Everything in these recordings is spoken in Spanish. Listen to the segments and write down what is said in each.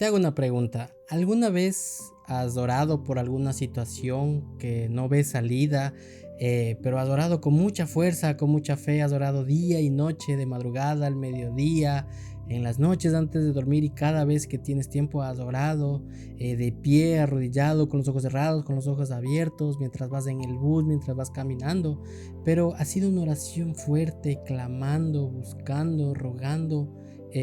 Te hago una pregunta. ¿Alguna vez has orado por alguna situación que no ves salida, pero has orado con mucha fuerza, con mucha fe? Has orado día y noche, de madrugada, al mediodía, en las noches antes de dormir y cada vez que tienes tiempo has orado, de pie, arrodillado, con los ojos cerrados, con los ojos abiertos, mientras vas en el bus, mientras vas caminando. Pero ha sido una oración fuerte, clamando, buscando, rogando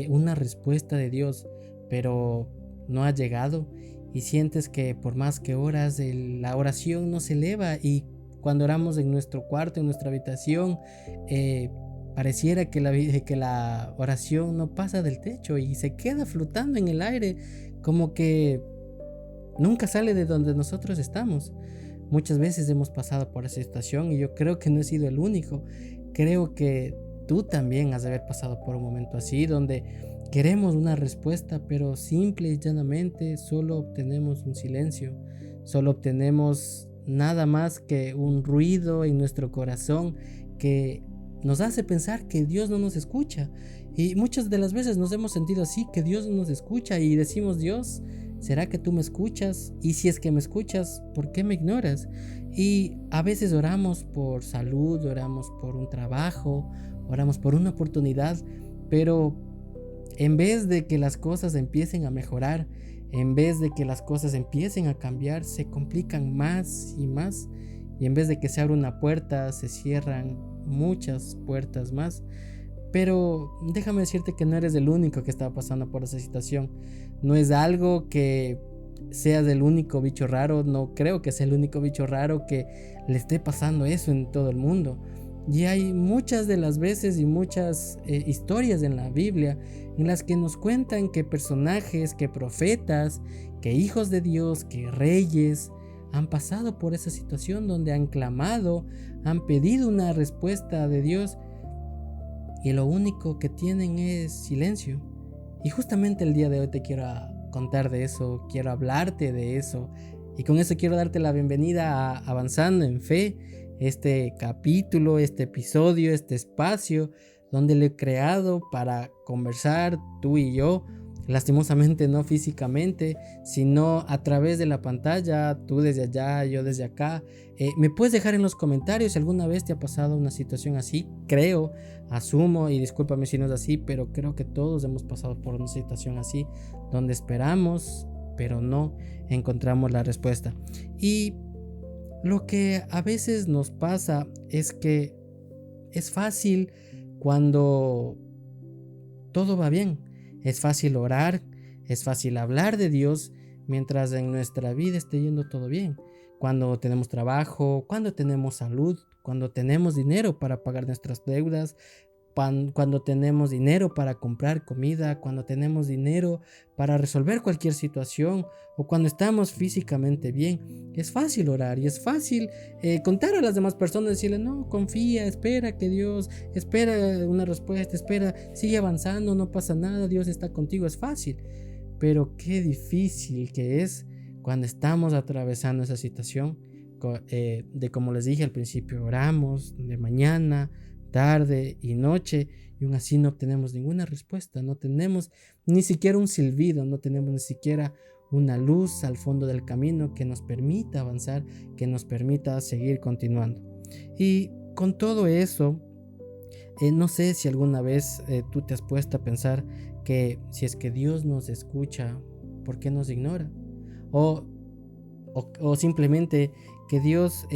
una respuesta de Dios, pero no ha llegado y sientes que por más que oras, la oración no se eleva. Y cuando oramos en nuestro cuarto, en nuestra habitación, eh, pareciera que la oración no pasa del techo y se queda flotando en el aire, como que nunca sale de donde nosotros estamos. Muchas veces hemos pasado por esa situación y yo creo que no he sido el único. Creo que tú también has de haber pasado por un momento así, donde queremos una respuesta, pero simple y llanamente solo obtenemos un silencio, solo obtenemos nada más que un ruido en nuestro corazón que nos hace pensar que Dios no nos escucha. Y muchas de las veces nos hemos sentido así, que Dios no nos escucha y decimos: Dios, ¿será que tú me escuchas? Y si es que me escuchas, ¿por qué me ignoras? Y a veces oramos por salud, oramos por un trabajo, oramos por una oportunidad, pero en vez de que las cosas empiecen a mejorar, en vez de que las cosas empiecen a cambiar, se complican más y más. Y en vez de que se abra una puerta, se cierran muchas puertas más. Pero déjame decirte que no eres el único que está pasando por esa situación. No es algo que seas el único bicho raro. No creo que sea el único bicho raro que le esté pasando eso en todo el mundo. Y hay muchas de las veces y muchas historias en la Biblia en las que nos cuentan que personajes, que profetas, que hijos de Dios, que reyes han pasado por esa situación donde han clamado, han pedido una respuesta de Dios y lo único que tienen es silencio. Y justamente el día de hoy te quiero contar de eso, quiero hablarte de eso. Y con eso quiero darte la bienvenida a Avanzando en Fe, este capítulo, este episodio, este espacio donde lo he creado para conversar tú y yo. Lastimosamente no físicamente, sino a través de la pantalla, tú desde allá, yo desde acá. Me puedes dejar en los comentarios si alguna vez te ha pasado una situación así. Creo, asumo, y discúlpame si no es así, pero creo que todos hemos pasado por una situación así, donde esperamos, pero no encontramos la respuesta. Y lo que a veces nos pasa es que es fácil cuando todo va bien. Es fácil orar, es fácil hablar de Dios mientras en nuestra vida esté yendo todo bien. Cuando tenemos trabajo, cuando tenemos salud, cuando tenemos dinero para pagar nuestras deudas, cuando tenemos dinero para comprar comida, cuando tenemos dinero para resolver cualquier situación o cuando estamos físicamente bien. Es fácil orar y es fácil contar a las demás personas, decirle: no, confía, espera que Dios, espera una respuesta, espera, sigue avanzando, no pasa nada, Dios está contigo. Es fácil, pero qué difícil que es cuando estamos atravesando esa situación. De como les dije al principio, oramos de mañana, tarde y noche y aún así no obtenemos ninguna respuesta, no tenemos ni siquiera un silbido, no tenemos ni siquiera una luz al fondo del camino que nos permita avanzar, que nos permita seguir continuando. Y con todo eso, no sé si alguna vez tú te has puesto a pensar que si es que Dios nos escucha, ¿por qué nos ignora? O, o simplemente que Dios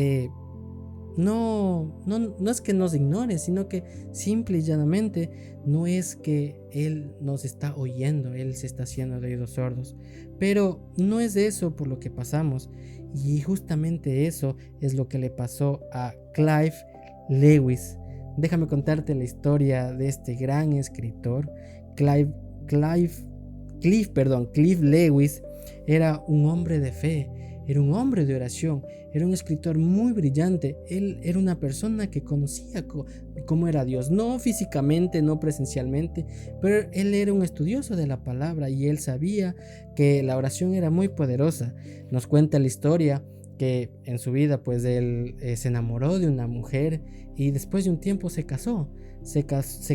no es que nos ignore, sino que simple y llanamente no es que Él nos está oyendo, Él se está haciendo de oídos sordos. Pero no es de eso por lo que pasamos. Y justamente eso es lo que le pasó a Clive Lewis. Déjame contarte la historia de este gran escritor. Clive Lewis era un hombre de fe, era un hombre de oración, era un escritor muy brillante. Él era una persona que conocía cómo era Dios, no físicamente, no presencialmente, pero él era un estudioso de la palabra y él sabía que la oración era muy poderosa. Nos cuenta la historia que en su vida pues él se enamoró de una mujer y después de un tiempo se casó. se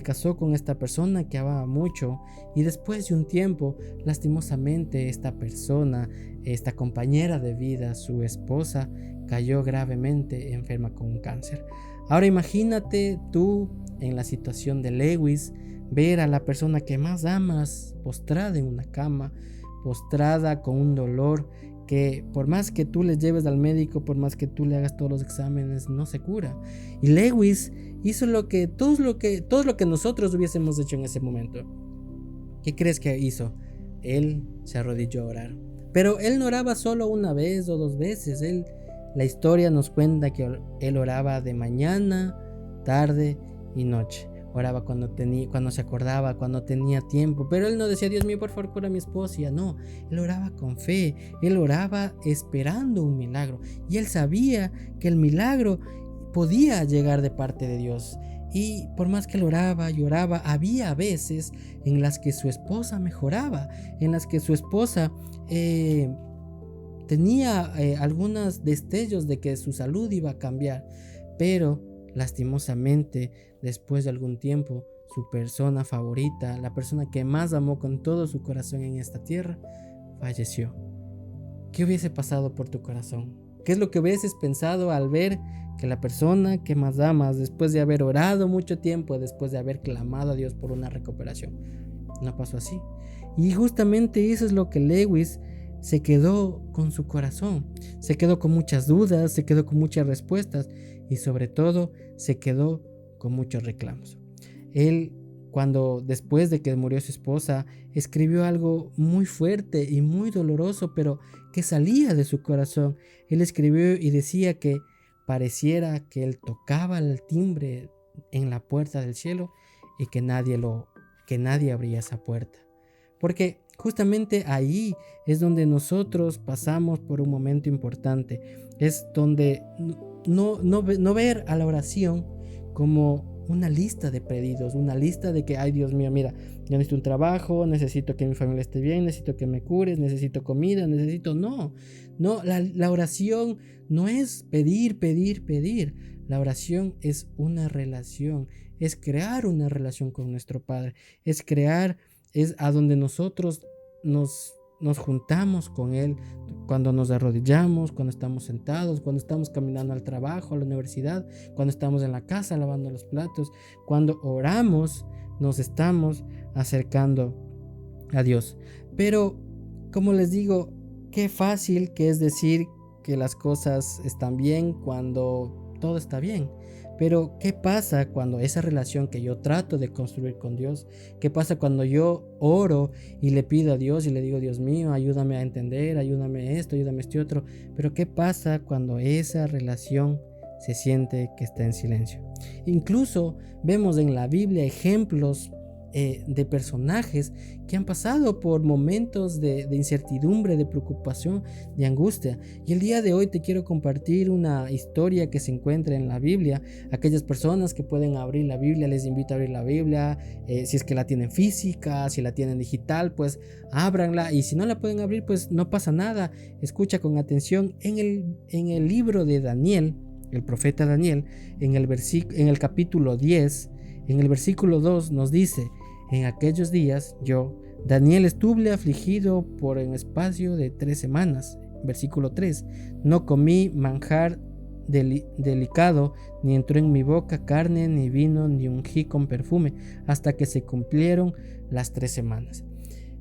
casó con esta persona que amaba mucho, y después de un tiempo, lastimosamente, esta persona, esta compañera de vida, su esposa, cayó gravemente enferma con un cáncer. Ahora imagínate tú en la situación de Lewis, ver a la persona que más amas postrada en una cama, postrada con un dolor que por más que tú le lleves al médico, por más que tú le hagas todos los exámenes, no se cura. Y Lewis hizo todo lo que nosotros hubiésemos hecho en ese momento. ¿Qué crees que hizo? Él se arrodilló a orar. Pero él no oraba solo una vez o dos veces. La historia nos cuenta que él oraba de mañana, tarde y noche. Oraba cuando se acordaba, cuando tenía tiempo. Pero él no decía, Dios mío, por favor, cura a mi esposa. No, él oraba con fe. Él oraba esperando un milagro. Y él sabía que el milagro podía llegar de parte de Dios. Y por más que él oraba y oraba, había veces en las que su esposa mejoraba, en las que su esposa tenía algunos destellos de que su salud iba a cambiar. Pero lastimosamente, después de algún tiempo, su persona favorita, la persona que más amó con todo su corazón en esta tierra, falleció. ¿Qué hubiese pasado por tu corazón? ¿Qué es lo que hubieses pensado al ver que la persona que más amas, después de haber orado mucho tiempo, después de haber clamado a Dios por una recuperación, no pasó así? Y justamente eso es lo que Lewis se quedó con su corazón, se quedó con muchas dudas, se quedó con muchas respuestas y sobre todo se quedó con muchos reclamos. Él, cuando después de que murió su esposa, escribió algo muy fuerte y muy doloroso, pero que salía de su corazón. Él escribió y decía que pareciera que él tocaba el timbre en la puerta del cielo y que nadie abría esa puerta. Porque justamente ahí es donde nosotros pasamos por un momento importante. Es donde no ver a la oración como una lista de pedidos, una lista de que, ay Dios mío, mira, yo necesito un trabajo, necesito que mi familia esté bien, necesito que me cures, necesito comida, no, la oración no es pedir. La oración es una relación, es crear una relación con nuestro Padre, es a donde nosotros nos juntamos con Él cuando nos arrodillamos, cuando estamos sentados, cuando estamos caminando al trabajo, a la universidad, cuando estamos en la casa lavando los platos. Cuando oramos, nos estamos acercando a Dios. Pero, como les digo, qué fácil que es decir que las cosas están bien cuando todo está bien. Pero ¿qué pasa cuando esa relación que yo trato de construir con Dios? ¿Qué pasa cuando yo oro y le pido a Dios y le digo, Dios mío, ayúdame a entender, ayúdame esto, ayúdame este otro? Pero ¿qué pasa cuando esa relación se siente que está en silencio? Incluso vemos en la Biblia ejemplos de personajes que han pasado por momentos de incertidumbre, de preocupación, de angustia. Y el día de hoy te quiero compartir una historia que se encuentra en la Biblia. Aquellas personas que pueden abrir la Biblia, les invito a abrir la Biblia. Si es que la tienen física, si la tienen digital, pues ábranla. Y si no la pueden abrir, pues no pasa nada. Escucha con atención en el libro de Daniel, el profeta Daniel, en el capítulo 10, en el versículo 2 nos dice: en aquellos días yo, Daniel, estuve afligido por un espacio de 3 semanas. Versículo 3: no comí manjar delicado, ni entró en mi boca carne, ni vino, ni ungí con perfume, hasta que se cumplieron las 3 semanas.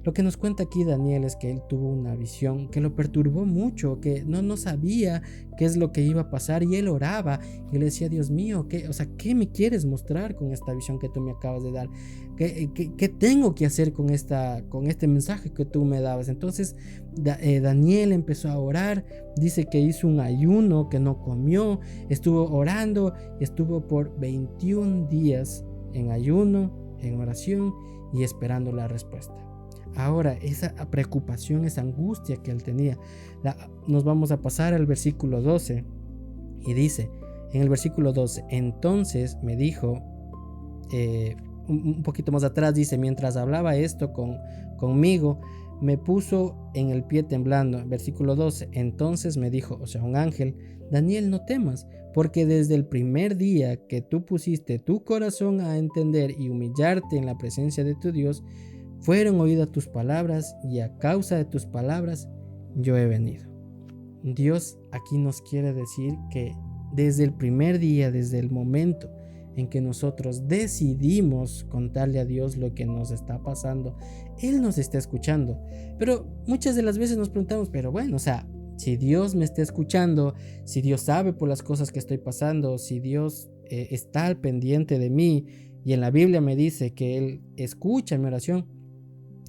Lo que nos cuenta aquí Daniel es que él tuvo una visión que lo perturbó mucho, que no sabía qué es lo que iba a pasar, y él oraba y le decía, Dios mío, ¿qué me quieres mostrar con esta visión que tú me acabas de dar? ¿Qué tengo que hacer con este mensaje que tú me dabas? Entonces Daniel empezó a orar, dice que hizo un ayuno, que no comió, estuvo orando y estuvo por 21 días en ayuno, en oración y esperando la respuesta. Ahora, esa preocupación, esa angustia que él tenía, nos vamos a pasar al versículo 12 y dice, en el versículo 12, entonces me dijo, un poquito más atrás dice, mientras hablaba esto conmigo, me puso en el pie temblando. Versículo 12, entonces me dijo, o sea, un ángel, Daniel, no temas, porque desde el primer día que tú pusiste tu corazón a entender y humillarte en la presencia de tu Dios, fueron oídas tus palabras y a causa de tus palabras yo he venido. Dios aquí nos quiere decir que desde el primer día, desde el momento en que nosotros decidimos contarle a Dios lo que nos está pasando, Él nos está escuchando. Pero muchas de las veces nos preguntamos, pero bueno, o sea, si Dios me está escuchando, si Dios sabe por las cosas que estoy pasando, si Dios está al pendiente de mí y en la Biblia me dice que Él escucha mi oración,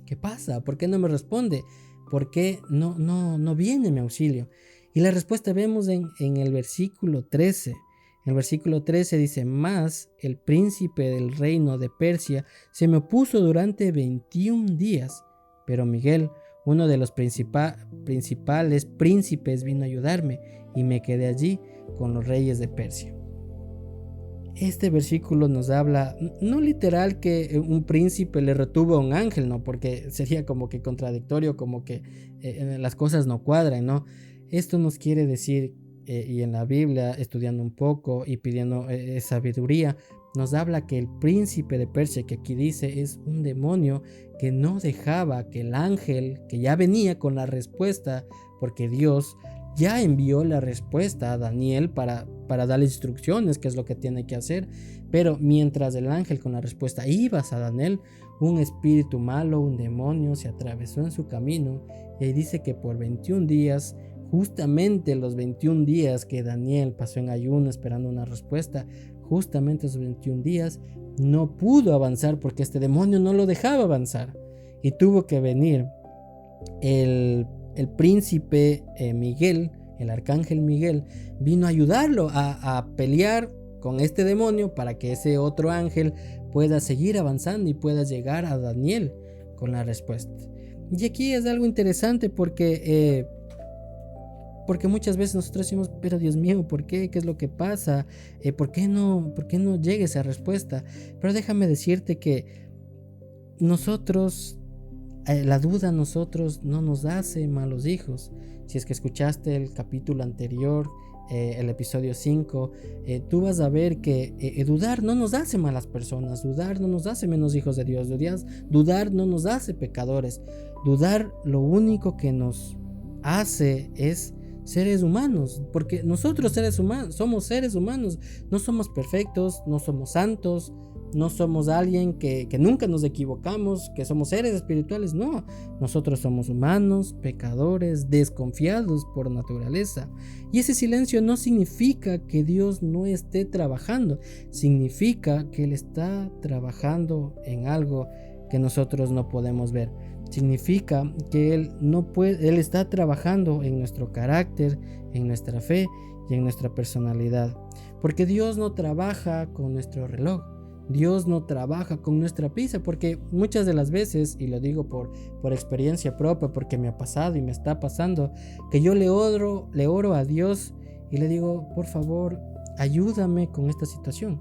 ¿qué pasa? ¿Por qué no me responde? ¿Por qué no viene mi auxilio? Y la respuesta vemos en el versículo 13. En el versículo 13 dice, mas el príncipe del reino de Persia se me opuso durante 21 días, pero Miguel, uno de los principales príncipes, vino a ayudarme y me quedé allí con los reyes de Persia. Este versículo nos habla, no literal que un príncipe le retuvo a un ángel, ¿no? Porque sería como que contradictorio, como que las cosas no cuadran, ¿no? Esto nos quiere decir, y en la Biblia, estudiando un poco y pidiendo sabiduría, nos habla que el príncipe de Persia, que aquí dice, es un demonio que no dejaba que el ángel, que ya venía con la respuesta, porque Dios ya envió la respuesta a Daniel para darle instrucciones, qué es lo que tiene que hacer. Pero mientras el ángel con la respuesta iba a Daniel, un espíritu malo, un demonio, se atravesó en su camino y dice que por 21 días, justamente los 21 días que Daniel pasó en ayuno esperando una respuesta, justamente esos 21 días no pudo avanzar porque este demonio no lo dejaba avanzar. Y tuvo que venir el príncipe Miguel, el arcángel Miguel, vino a ayudarlo a pelear con este demonio para que ese otro ángel pueda seguir avanzando y pueda llegar a Daniel con la respuesta. Y aquí es algo interesante porque muchas veces nosotros decimos, pero Dios mío, ¿por qué? ¿Qué es lo que pasa? ¿Por qué no llega esa respuesta? Pero déjame decirte que la duda a nosotros no nos hace malos hijos. Si es que escuchaste el capítulo anterior, el episodio 5, tú vas a ver que dudar no nos hace malas personas, dudar no nos hace menos hijos de Dios, dudar no nos hace pecadores. Dudar lo único que nos hace es seres humanos, porque nosotros seres humanos somos seres humanos, no somos perfectos, no somos santos, no somos alguien que nunca nos equivocamos, que somos seres espirituales, no, nosotros somos humanos, pecadores, desconfiados por naturaleza. Y ese silencio no significa que Dios no esté trabajando, significa que Él está trabajando en algo que nosotros no podemos ver. Significa que Él está trabajando en nuestro carácter, en nuestra fe y en nuestra personalidad. Porque Dios no trabaja con nuestro reloj. Dios no trabaja con nuestra prisa, porque muchas de las veces, y lo digo por experiencia propia, porque me ha pasado y me está pasando, que yo le oro a Dios y le digo, por favor, ayúdame con esta situación.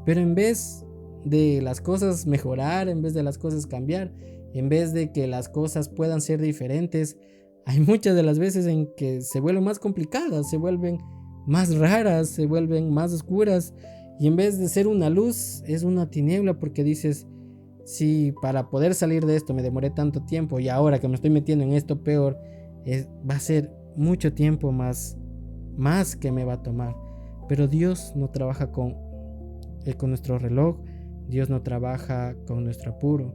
Pero en vez de las cosas mejorar, en vez de las cosas cambiar, en vez de que las cosas puedan ser diferentes, hay muchas de las veces en que se vuelven más complicadas, se vuelven más raras, se vuelven más oscuras. Y en vez de ser una luz, es una tiniebla, porque dices, si para poder salir de esto me demoré tanto tiempo y ahora que me estoy metiendo en esto peor, va a ser mucho tiempo más que me va a tomar. Pero Dios no trabaja con nuestro reloj, Dios no trabaja con nuestro apuro.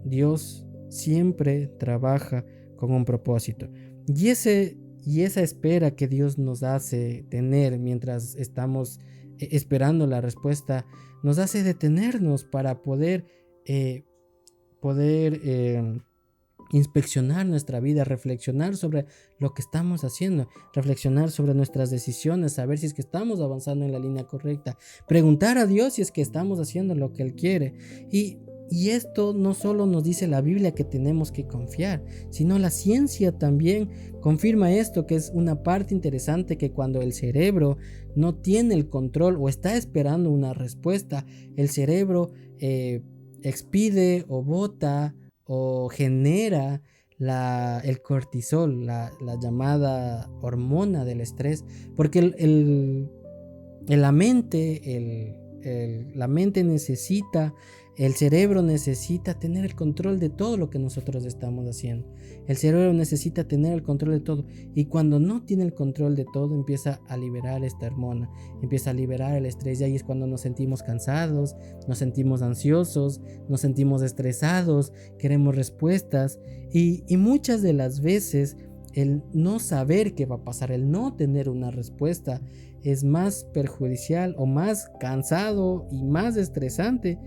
Dios siempre trabaja con un propósito. Y esa espera que Dios nos hace tener mientras estamos esperando la respuesta, nos hace detenernos para poder inspeccionar nuestra vida, reflexionar sobre lo que estamos haciendo, reflexionar sobre nuestras decisiones, saber si es que estamos avanzando en la línea correcta, preguntar a Dios si es que estamos haciendo lo que Él quiere. Y esto no solo nos dice la Biblia que tenemos que confiar, sino la ciencia también confirma esto, que es una parte interesante, que cuando el cerebro no tiene el control o está esperando una respuesta, el cerebro expide o bota o genera el cortisol, la llamada hormona del estrés, porque la mente necesita, el cerebro necesita tener el control de todo lo que nosotros estamos haciendo. El cerebro necesita tener el control de todo, y cuando no tiene el control de todo empieza a liberar esta hormona, empieza a liberar el estrés, y ahí es cuando nos sentimos cansados, nos sentimos ansiosos, nos sentimos estresados, queremos respuestas, y muchas de las veces el no saber qué va a pasar, el no tener una respuesta, es más perjudicial o más cansado y más estresante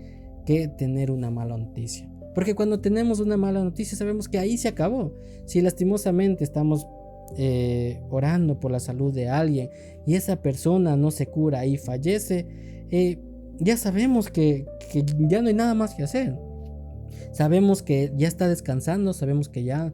que tener una mala noticia. Porque cuando tenemos una mala noticia sabemos que ahí se acabó. Si lastimosamente estamos orando por la salud de alguien y esa persona no se cura y fallece, ya sabemos que ya no hay nada más que hacer. Sabemos que ya está descansando, sabemos que ya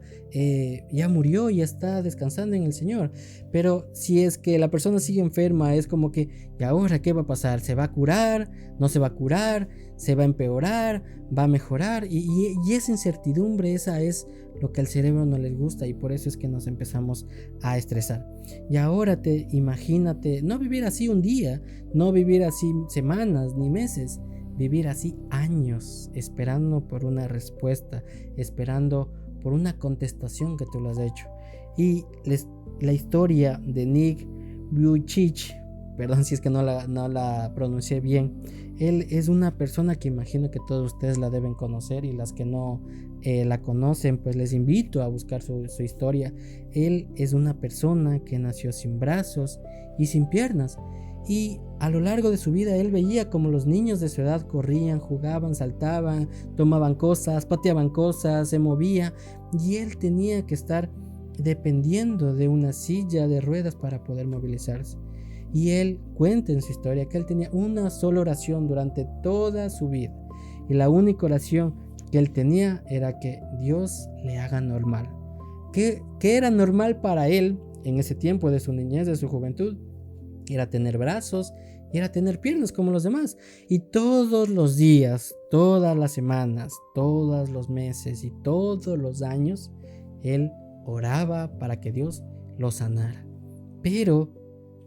murió y está descansando en el Señor. Pero si es que la persona sigue enferma, es como que, ¿y ahora qué va a pasar? ¿Se va a curar? ¿No se va a curar? ¿Se va a empeorar? ¿Va a mejorar? Y esa incertidumbre, esa es lo que al cerebro no le gusta, y por eso es que nos empezamos a estresar. Y ahora imagínate, no vivir así un día, no vivir así semanas ni meses, vivir así años, esperando por una respuesta, esperando por una contestación que tú le has hecho. Y la historia de Nick Vujicic, perdón si es que no la pronuncié bien, él es una persona que imagino que todos ustedes la deben conocer, y las que no la conocen, pues les invito a buscar su historia. Él es una persona que nació sin brazos y sin piernas, y a lo largo de su vida él veía como los niños de su edad corrían, jugaban, saltaban, tomaban cosas, pateaban cosas, se movía, y él tenía que estar dependiendo de una silla de ruedas para poder movilizarse. Y él cuenta en su historia que él tenía una sola oración durante toda su vida, y la única oración que él tenía era que Dios le haga normal. ¿Qué era normal para él en ese tiempo de su niñez, de su juventud? Era tener brazos y era tener piernas como los demás. Y todos los días, todas las semanas, todos los meses y todos los años, él oraba para que Dios lo sanara. Pero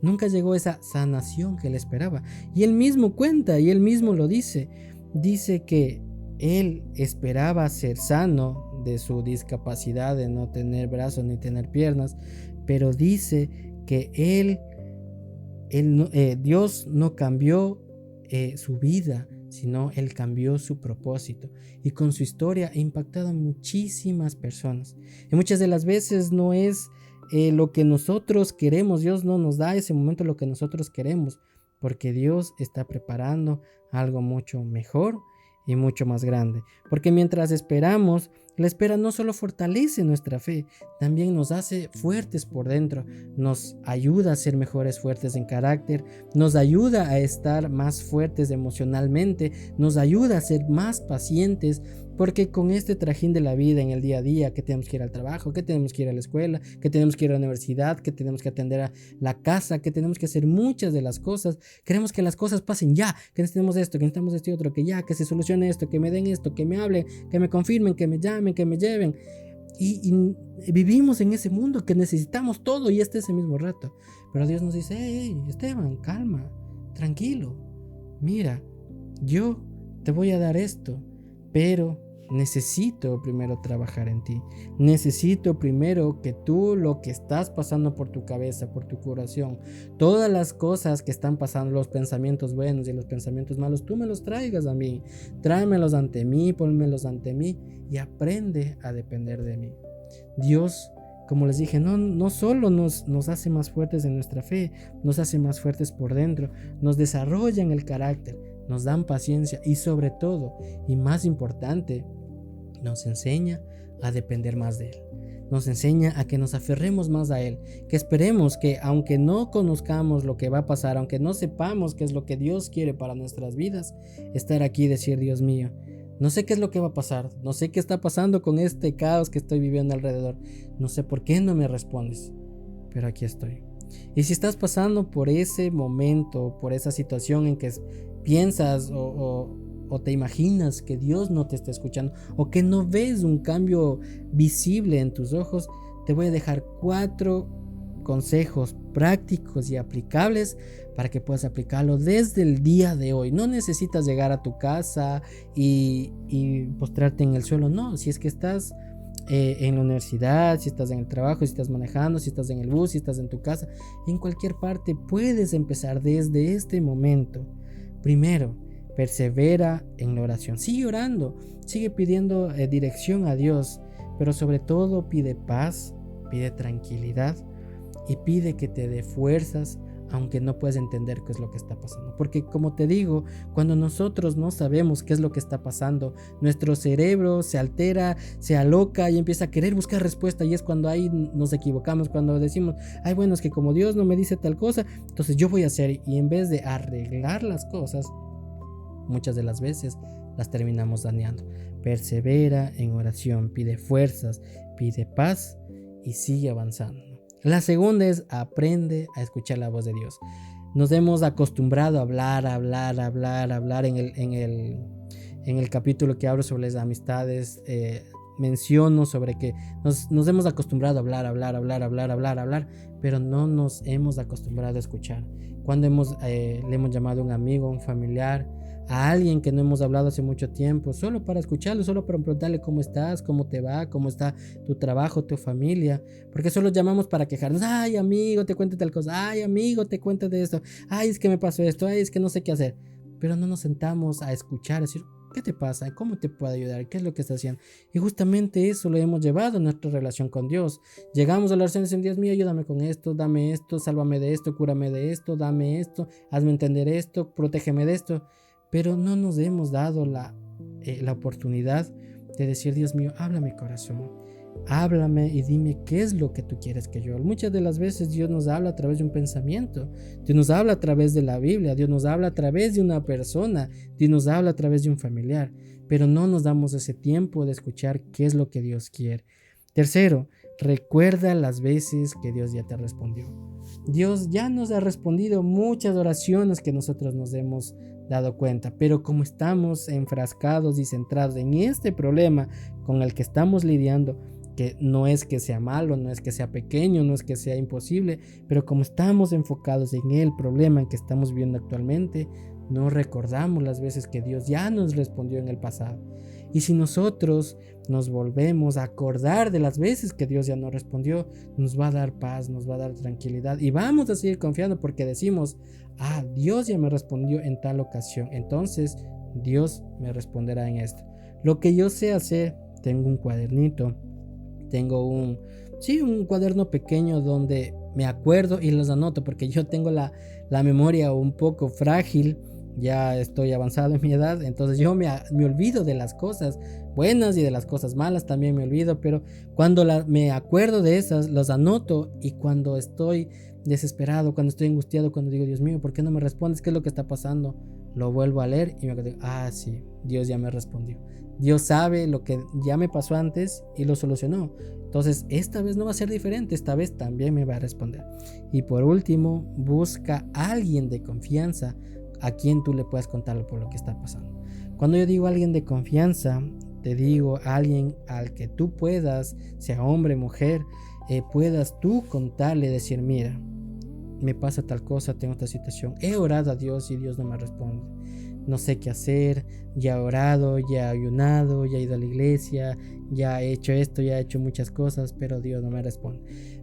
nunca llegó esa sanación que él esperaba. Y él mismo cuenta, y él mismo lo dice. Dice que él esperaba ser sano de su discapacidad de no tener brazos ni tener piernas, pero dice que Dios no cambió su vida, sino Él cambió su propósito, y con su historia ha impactado a muchísimas personas. Y muchas de las veces no es lo que nosotros queremos. Dios no nos da ese momento lo que nosotros queremos, porque Dios está preparando algo mucho mejor y mucho más grande. Porque mientras esperamos, la espera no solo fortalece nuestra fe, también nos hace fuertes por dentro, nos ayuda a ser mejores fuertes en carácter, nos ayuda a estar más fuertes emocionalmente, nos ayuda a ser más pacientes, porque con este trajín de la vida en el día a día, que tenemos que ir al trabajo, que tenemos que ir a la escuela, que tenemos que ir a la universidad, que tenemos que atender a la casa, que tenemos que hacer muchas de las cosas, queremos que las cosas pasen ya, que necesitamos esto, que necesitamos esto y otro, que ya, que se solucione esto, que me den esto, que me hablen, que me confirmen, que me llamen, que me lleven. Y vivimos en ese mundo que necesitamos todo, y ese mismo rato. Pero Dios nos dice: hey, Esteban, calma, tranquilo. Mira, yo te voy a dar esto, pero necesito primero trabajar en ti. Necesito primero que tú, lo que estás pasando por tu cabeza, por tu corazón, todas las cosas que están pasando, los pensamientos buenos y los pensamientos malos, tú me los traigas a mí. Tráemelos ante mí, pónmelos ante mí, y aprende a depender de mí. Dios, como les dije, no solo nos hace más fuertes en nuestra fe, nos hace más fuertes por dentro, nos desarrollan el carácter, nos dan paciencia, y sobre todo, y más importante, nos enseña a depender más de Él. Nos enseña a que nos aferremos más a Él, que esperemos que, aunque no conozcamos lo que va a pasar, aunque no sepamos qué es lo que Dios quiere para nuestras vidas, estar aquí y decir: Dios mío, no sé qué es lo que va a pasar, no sé qué está pasando con este caos que estoy viviendo alrededor, no sé por qué no me respondes, pero aquí estoy. Y si estás pasando por ese momento, por esa situación en que piensas o o te imaginas que Dios no te está escuchando o que no ves un cambio visible en tus ojos, te voy a dejar 4 consejos prácticos y aplicables para que puedas aplicarlo desde el día de hoy. No necesitas llegar a tu casa y postrarte en el suelo, no. Si es que estás en la universidad, si estás en el trabajo, si estás manejando, si estás en el bus, si estás en tu casa, en cualquier parte puedes empezar desde este momento. Primero, persevera en la oración. Sigue orando, sigue pidiendo dirección a Dios, pero sobre todo pide paz, pide tranquilidad y pide que te dé fuerzas, aunque no puedas entender qué es lo que está pasando. Porque como te digo, cuando nosotros no sabemos qué es lo que está pasando, nuestro cerebro se altera, se aloca y empieza a querer buscar respuesta, y es cuando ahí nos equivocamos, cuando decimos, ay, bueno, es que como Dios no me dice tal cosa, entonces yo voy a hacer, y en vez de arreglar las cosas, muchas de las veces las terminamos dañando. Persevera en oración, pide fuerzas, pide paz y sigue avanzando. La segunda es aprende a escuchar la voz de Dios. Nos hemos acostumbrado a hablar en el capítulo que hablo sobre las amistades. Menciono sobre que nos hemos acostumbrado a hablar, pero no nos hemos acostumbrado a escuchar. Cuando le hemos llamado a un amigo, a un familiar, a alguien que no hemos hablado hace mucho tiempo, solo para escucharlo, solo para preguntarle cómo estás, cómo te va, cómo está tu trabajo, tu familia, porque solo llamamos para quejarnos, ay amigo, te cuento tal cosa, ay amigo, te cuento de esto, ay es que me pasó esto, ay es que no sé qué hacer, pero no nos sentamos a escuchar, a decir, ¿qué te pasa? ¿Cómo te puedo ayudar? ¿Qué es lo que estás haciendo? Y justamente eso lo hemos llevado en nuestra relación con Dios. Llegamos a la oración y decimos, Dios mío, ayúdame con esto, dame esto, sálvame de esto, cúrame de esto, dame esto, hazme entender esto, protégeme de esto. Pero no nos hemos dado la oportunidad de decir, Dios mío, habla mi corazón, háblame y dime qué es lo que tú quieres que yo haga. Muchas de las veces Dios nos habla a través de un pensamiento, Dios nos habla a través de la Biblia, Dios nos habla a través de una persona, Dios nos habla a través de un familiar, pero no nos damos ese tiempo de escuchar qué es lo que Dios quiere. Tercero, recuerda las veces que Dios ya te respondió. Dios ya nos ha respondido muchas oraciones que nosotros nos hemos dado cuenta, pero como estamos enfrascados y centrados en este problema con el que estamos lidiando, que no es que sea malo, no es que sea pequeño, no es que sea imposible, pero como estamos enfocados en el problema en que estamos viviendo actualmente, no recordamos las veces que Dios ya nos respondió en el pasado. Y si nosotros nos volvemos a acordar de las veces que Dios ya nos respondió, nos va a dar paz, nos va a dar tranquilidad y vamos a seguir confiando porque decimos, Dios ya me respondió en tal ocasión, entonces Dios me responderá en esto. Lo que yo sé hacer, tengo un cuadernito, tengo un cuaderno pequeño donde me acuerdo y los anoto porque yo tengo la memoria un poco frágil. Ya estoy avanzado en mi edad, entonces yo me olvido de las cosas buenas y de las cosas malas también me olvido, pero cuando me acuerdo de esas, las anoto, y cuando estoy desesperado, cuando estoy angustiado, cuando digo, Dios mío, ¿por qué no me respondes? ¿Qué es lo que está pasando? Lo vuelvo a leer y me acuerdo, sí, Dios ya me respondió. Dios sabe lo que ya me pasó antes y lo solucionó. Entonces, esta vez no va a ser diferente, esta vez también me va a responder. Y por último, busca a alguien de confianza a quien tú le puedas contar por lo que está pasando. Cuando yo digo alguien de confianza, te digo alguien al que tú puedas, sea hombre, mujer, puedas tú contarle, decir, mira, me pasa tal cosa, tengo esta situación, he orado a Dios y Dios no me responde, no sé qué hacer, ya he orado, ya he ayunado, ya he ido a la iglesia, ya he hecho esto, ya he hecho muchas cosas, pero Dios no me responde.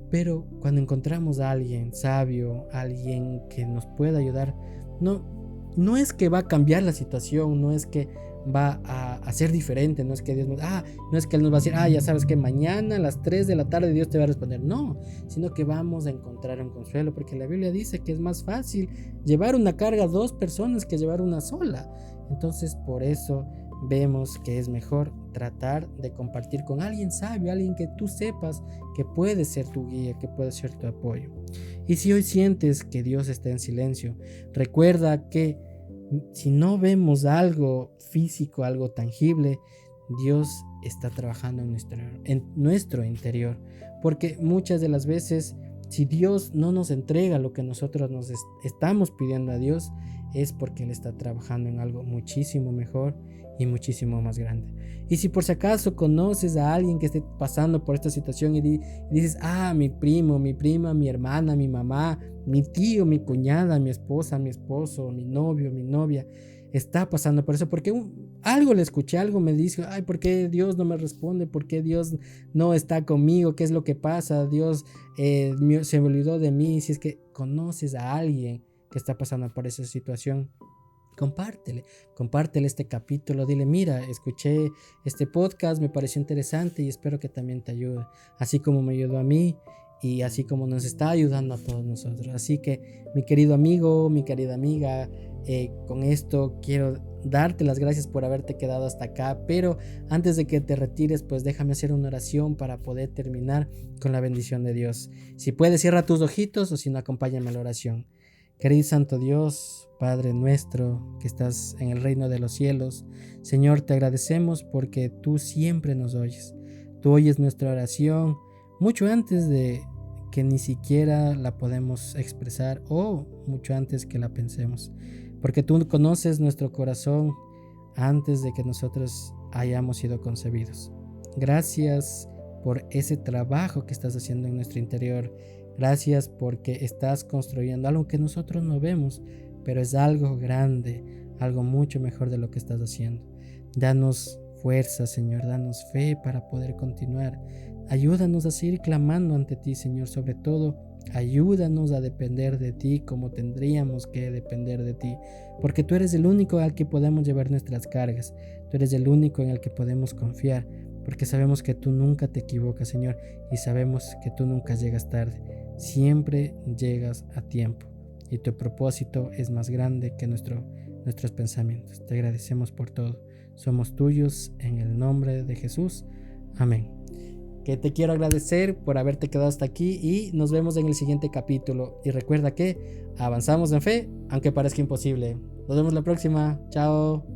Pero cuando encontramos a alguien sabio, alguien que nos pueda ayudar, no es que va a cambiar la situación, no es que va a ser diferente, no es que Dios no es que Él nos va a decir, ya sabes que mañana a las 3 de la tarde Dios te va a responder, no, sino que vamos a encontrar un consuelo, porque la Biblia dice que es más fácil llevar una carga a 2 personas que llevar una sola. Entonces por eso vemos que es mejor tratar de compartir con alguien sabio, alguien que tú sepas que puede ser tu guía, que puede ser tu apoyo. Y si hoy sientes que Dios está en silencio, recuerda que si no vemos algo físico, algo tangible, Dios está trabajando en nuestro interior, porque muchas de las veces Si Dios no nos entrega lo que nosotros estamos pidiendo a Dios, es porque Él está trabajando en algo muchísimo mejor y muchísimo más grande. Y si por si acaso conoces a alguien que esté pasando por esta situación y dices, mi primo, mi prima, mi hermana, mi mamá, mi tío, mi cuñada, mi esposa, mi esposo, mi novio, mi novia, está pasando por eso, porque algo le escuché, algo me dice, ¿por qué Dios no me responde? ¿Por qué Dios no está conmigo? ¿Qué es lo que pasa? Dios se me olvidó de mí. Si es que conoces a alguien que está pasando por esa situación, compártele este capítulo, dile, mira, escuché este podcast, me pareció interesante y espero que también te ayude, así como me ayudó a mí y así como nos está ayudando a todos nosotros. Así que, mi querido amigo, mi querida amiga, con esto quiero darte las gracias por haberte quedado hasta acá, pero antes de que te retires, pues déjame hacer una oración para poder terminar con la bendición de Dios. Si puedes, cierra tus ojitos, o si no, acompáñame a la oración. Querido Santo Dios, Padre nuestro que estás en el reino de los cielos, Señor, te agradecemos porque tú siempre nos oyes. Tú oyes nuestra oración mucho antes de que ni siquiera la podemos expresar, o mucho antes que la pensemos, porque tú conoces nuestro corazón antes de que nosotros hayamos sido concebidos. Gracias por ese trabajo que estás haciendo en nuestro interior. Gracias porque estás construyendo algo que nosotros no vemos, pero es algo grande, algo mucho mejor de lo que estás haciendo. Danos fuerza, Señor, danos fe para poder continuar. Ayúdanos a seguir clamando ante ti, Señor, sobre todo ayúdanos a depender de ti como tendríamos que depender de ti, porque tú eres el único al que podemos llevar nuestras cargas, tú eres el único en el que podemos confiar, porque sabemos que tú nunca te equivocas, Señor, y sabemos que tú nunca llegas tarde, siempre llegas a tiempo, y tu propósito es más grande que nuestros pensamientos. Te agradecemos por todo, somos tuyos en el nombre de Jesús, amén. Que te quiero agradecer por haberte quedado hasta aquí y nos vemos en el siguiente capítulo. Y recuerda que avanzamos en fe, aunque parezca imposible. Nos vemos la próxima. Chao.